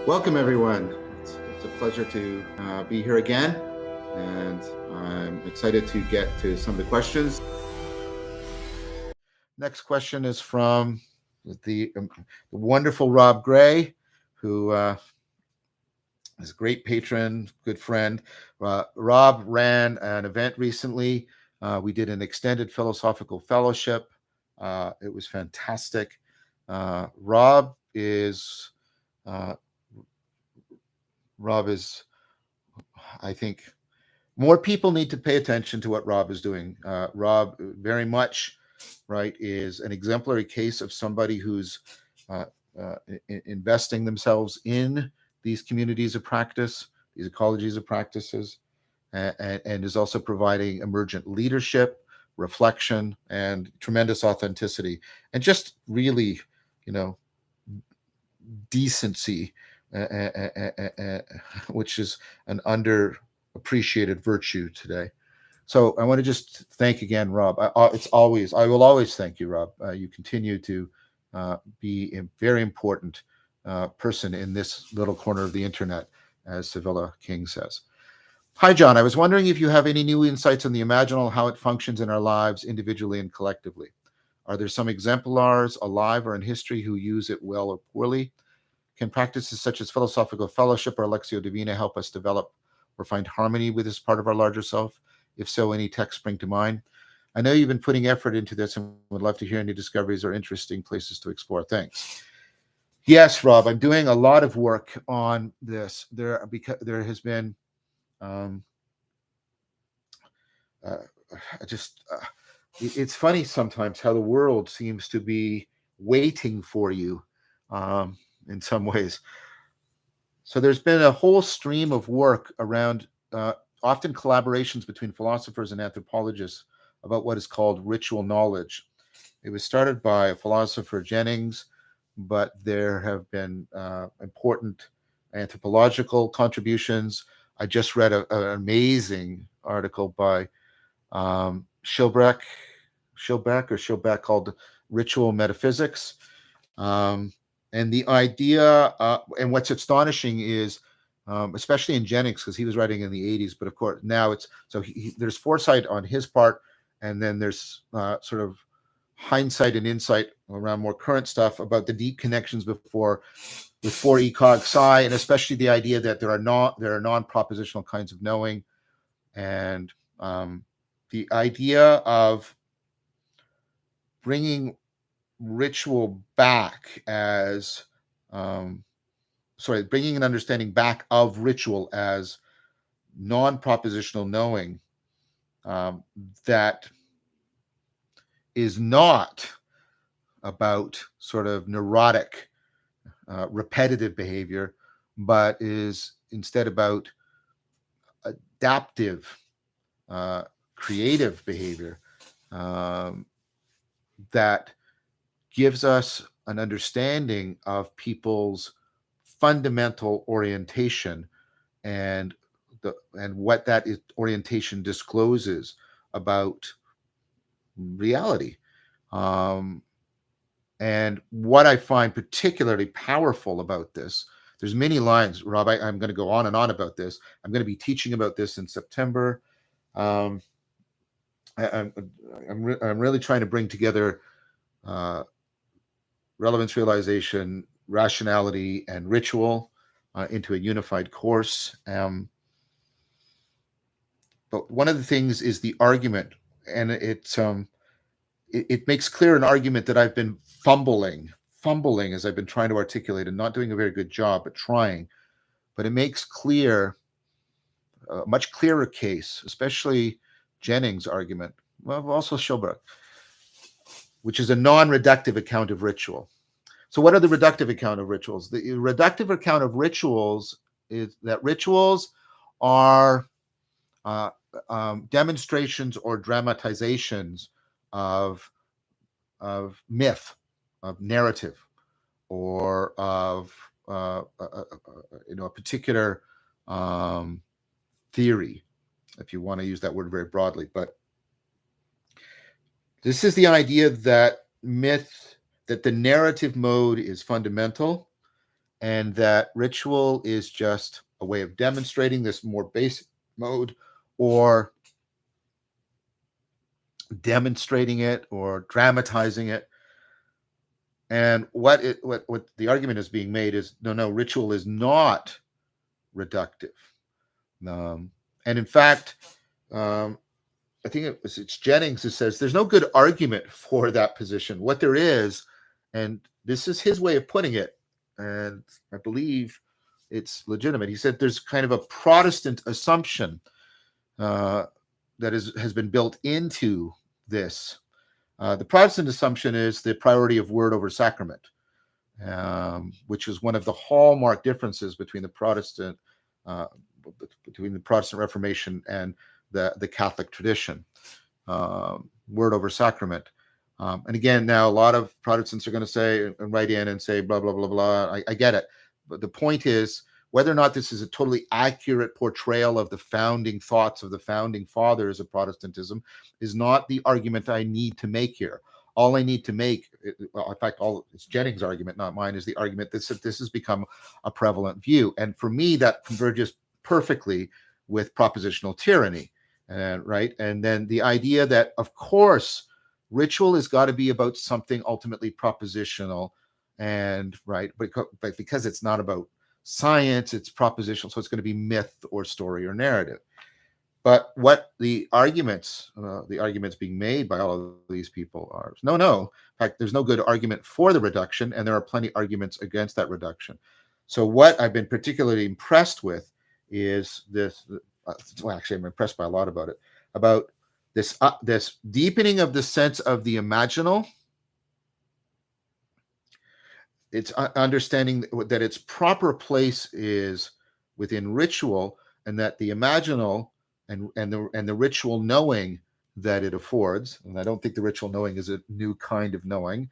Welcome, everyone. It's a pleasure to be here again, and I'm excited to get to some of the questions. Next question is from the wonderful Rob Gray, who is a great patron, good friend. Rob ran an event recently. We did an extended philosophical fellowship. It was fantastic. Rob is Rob is, I think, more people need to pay attention to what Rob is doing. Rob very much, right, is an exemplary case of somebody who's uh, investing themselves in these communities of practice, these ecologies of practices, and is also providing emergent leadership, reflection, and tremendous authenticity, and just really, you know, decency, which is an underappreciated virtue today. So I want to just thank again, Rob. I will always thank you, Rob. You continue to be a very important person in this little corner of the internet, as Sevilla King says. Hi, John. I was wondering if you have any new insights on the Imaginal, how it functions in our lives individually and collectively. Are there some exemplars alive or in history who use it well or poorly? Can practices such as philosophical fellowship or Lectio Divina help us develop or find harmony with this part of our larger self? If so, any texts spring to mind? I know you've been putting effort into this and would love to hear any discoveries or interesting places to explore. Thanks. Yes, Rob, I'm doing a lot of work on this. There has been um, uh, it's funny sometimes how the world seems to be waiting for you in some ways. So there's been a whole stream of work around often collaborations between philosophers and anthropologists about what is called ritual knowledge. It was started by philosopher Jennings, but there have been important anthropological contributions. I just read an amazing article by Schilbeck called Ritual Metaphysics. And the idea, and what's astonishing is, especially in Jennings, because he was writing in the 80s, but of course now it's, so there's foresight on his part, and then there's sort of hindsight and insight around more current stuff about the deep connections before with 4E cog psi, and especially the idea that there are non-propositional kinds of knowing, and the idea of bringing ritual back as bringing an understanding back of ritual as non-propositional knowing that is not about sort of neurotic repetitive behavior, but is instead about adaptive creative behavior that gives us an understanding of people's fundamental orientation and what that orientation discloses about reality. And what I find particularly powerful about this, there's many lines, Rob. I'm going to go on and on about this. I'm going to be teaching about this in September. I'm really trying to bring together relevance, realization, rationality, and ritual into a unified course. But one of the things is the argument, and it makes clear an argument that I've been fumbling as I've been trying to articulate and not doing a very good job, but trying. But it makes clear a much clearer case, especially Jennings' argument, well, also Schilbeck, which is a non-reductive account of ritual. So what are the reductive account of rituals? The reductive account of rituals is that rituals are demonstrations or dramatizations of myth, of narrative, or of a particular theory, if you want to use that word very broadly. But this is the idea that the narrative mode is fundamental, and that ritual is just a way of demonstrating this more basic mode, or demonstrating it or dramatizing it. And what the argument is being made is, no, ritual is not reductive. And in fact, I think it's Jennings who says there's no good argument for that position. What there is, and this is his way of putting it, and I believe it's legitimate. He said there's kind of a Protestant assumption that has been built into this. The Protestant assumption is the priority of word over sacrament, which is one of the hallmark differences between the Protestant Reformation and the Catholic tradition. Word over sacrament. And again, now a lot of Protestants are going to say and write in and say blah blah blah blah. I get it, but the point is, whether or not this is a totally accurate portrayal of the founding thoughts of the founding fathers of Protestantism is not the argument I need to make here. All I need to make, well, in fact, it's Jennings' argument, not mine, is the argument that this has become a prevalent view. And for me, that converges perfectly with propositional tyranny, right? And then the idea that, of course, ritual has got to be about something ultimately propositional, and right, but because it's not about science, it's propositional, so it's going to be myth or story or narrative. But what the arguments being made by all of these people are, no. In fact, there's no good argument for the reduction, and there are plenty of arguments against that reduction. So what I've been particularly impressed with is this. Well, actually, I'm impressed by a lot about it. About this deepening of the sense of the imaginal. It's understanding that its proper place is within ritual, and that the imaginal and the ritual knowing that it affords, and I don't think the ritual knowing is a new kind of knowing.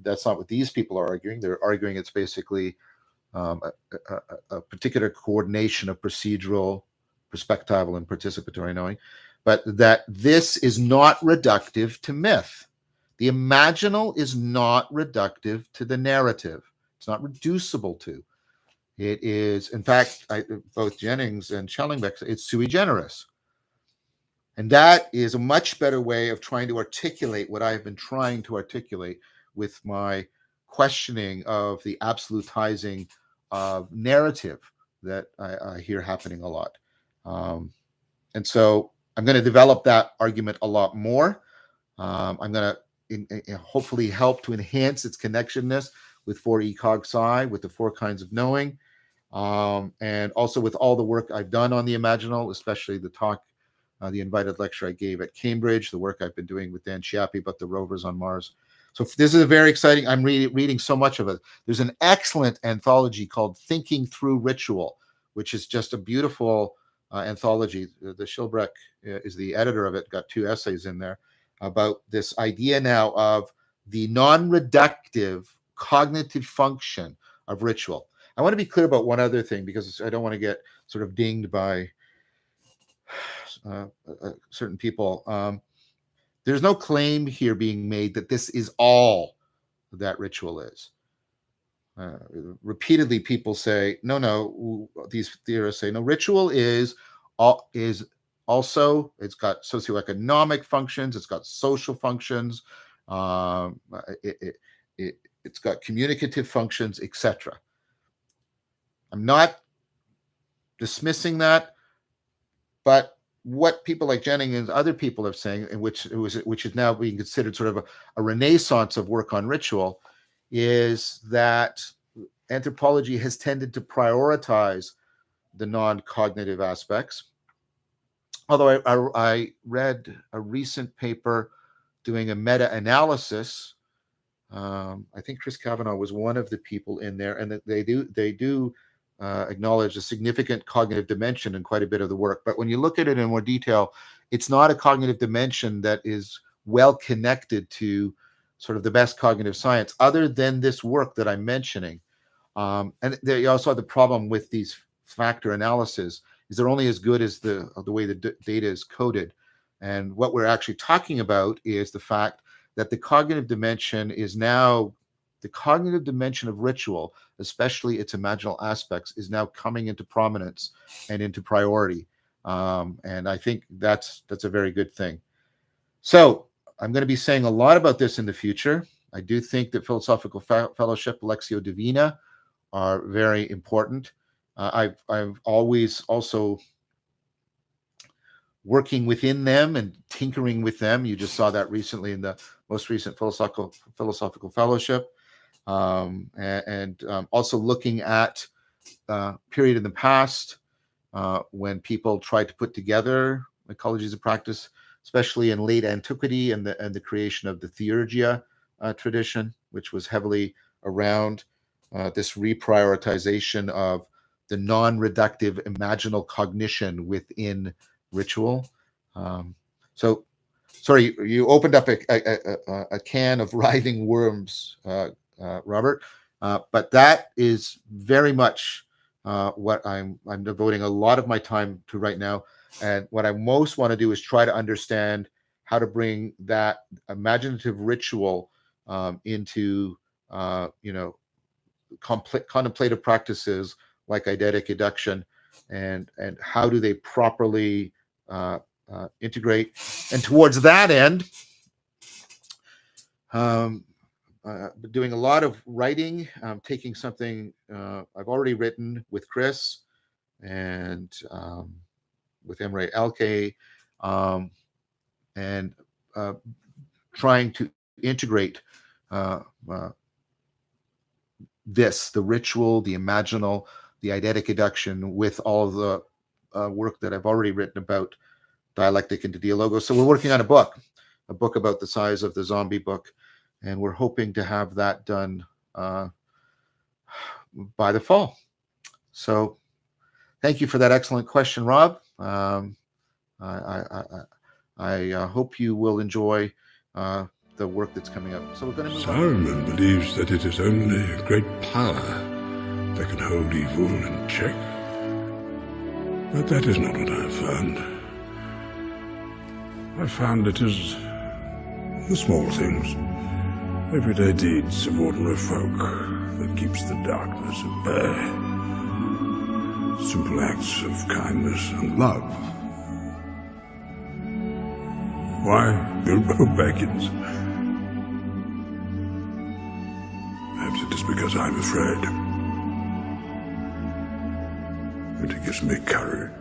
That's not what these people are arguing. They're arguing it's basically a particular coordination of procedural, perspectival, and participatory knowing, but that this is not reductive to myth. The imaginal is not reductive to the narrative. It's not reducible to. It is, in fact, both Jennings and Schellenbeck, it's sui generis. And that is a much better way of trying to articulate what I've been trying to articulate with my questioning of the absolutizing of narrative that I hear happening a lot. And so I'm going to develop that argument a lot more. I'm going to hopefully help to enhance its connectionness with 4E Cog Sci, with the 4 kinds of knowing, and also with all the work I've done on the Imaginal, especially the talk, the invited lecture I gave at Cambridge, the work I've been doing with Dan Chiappi about the rovers on Mars. So this is a very exciting, I'm reading so much of it. There's an excellent anthology called Thinking Through Ritual, which is just a beautiful anthology. The Schilbreck is the editor of it, got 2 essays in there about this idea now of the non-reductive cognitive function of ritual. I want to be clear about one other thing, because I don't want to get sort of dinged by certain people. There's no claim here being made that this is all that ritual is. Repeatedly, people say, no. These theorists say, no, ritual is also, it's got socioeconomic functions, it's got social functions, it's got communicative functions, etc. I'm not dismissing that, but what people like Jennings and other people are saying, and which is now being considered sort of a renaissance of work on ritual, is that anthropology has tended to prioritize the non-cognitive aspects. Although I read a recent paper doing a meta-analysis. I think Chris Kavanaugh was one of the people in there, and that they do acknowledge a significant cognitive dimension in quite a bit of the work. But when you look at it in more detail, it's not a cognitive dimension that is well connected to sort of the best cognitive science, other than this work that I'm mentioning. And you also have the problem with these factor analysis is they're only as good as the way the data is coded. And what we're actually talking about is the fact that the cognitive dimension is now the cognitive dimension of ritual, especially its imaginal aspects, is now coming into prominence and into priority. And I think that's a very good thing. So I'm going to be saying a lot about this in the future. I do think that philosophical fellowship, Lectio Divina, are very important. I've always also working within them and tinkering with them. You just saw that recently in the most recent philosophical fellowship, and also looking at period in the past when people tried to put together ecologies of practice, especially in late antiquity and the creation of the Theurgia tradition, which was heavily around this reprioritization of the non-reductive imaginal cognition within ritual. So, sorry, you opened up a can of writhing worms, Robert, but that is very much what I'm devoting a lot of my time to right now. And what I most want to do is try to understand how to bring that imaginative ritual into contemplative practices like eidetic induction, and how do they properly integrate. And towards that end, doing a lot of writing, taking something I've already written with Chris and with Emre Elke, and trying to integrate the ritual, the imaginal, the eidetic induction with all the work that I've already written about dialectic into dialogo. So we're working on a book about the size of the zombie book, and we're hoping to have that done by the fall. So thank you for that excellent question, Rob. I hope you will enjoy the work that's coming up. So we're going to move on. Saruman believes that it is only great power that can hold evil in check. But that is not what I have found. I found it is the small things, everyday deeds of ordinary folk that keeps the darkness at bay. Simple acts of kindness and love. Why Bilbo Baggins? Perhaps it is because I'm afraid. But it gives me courage.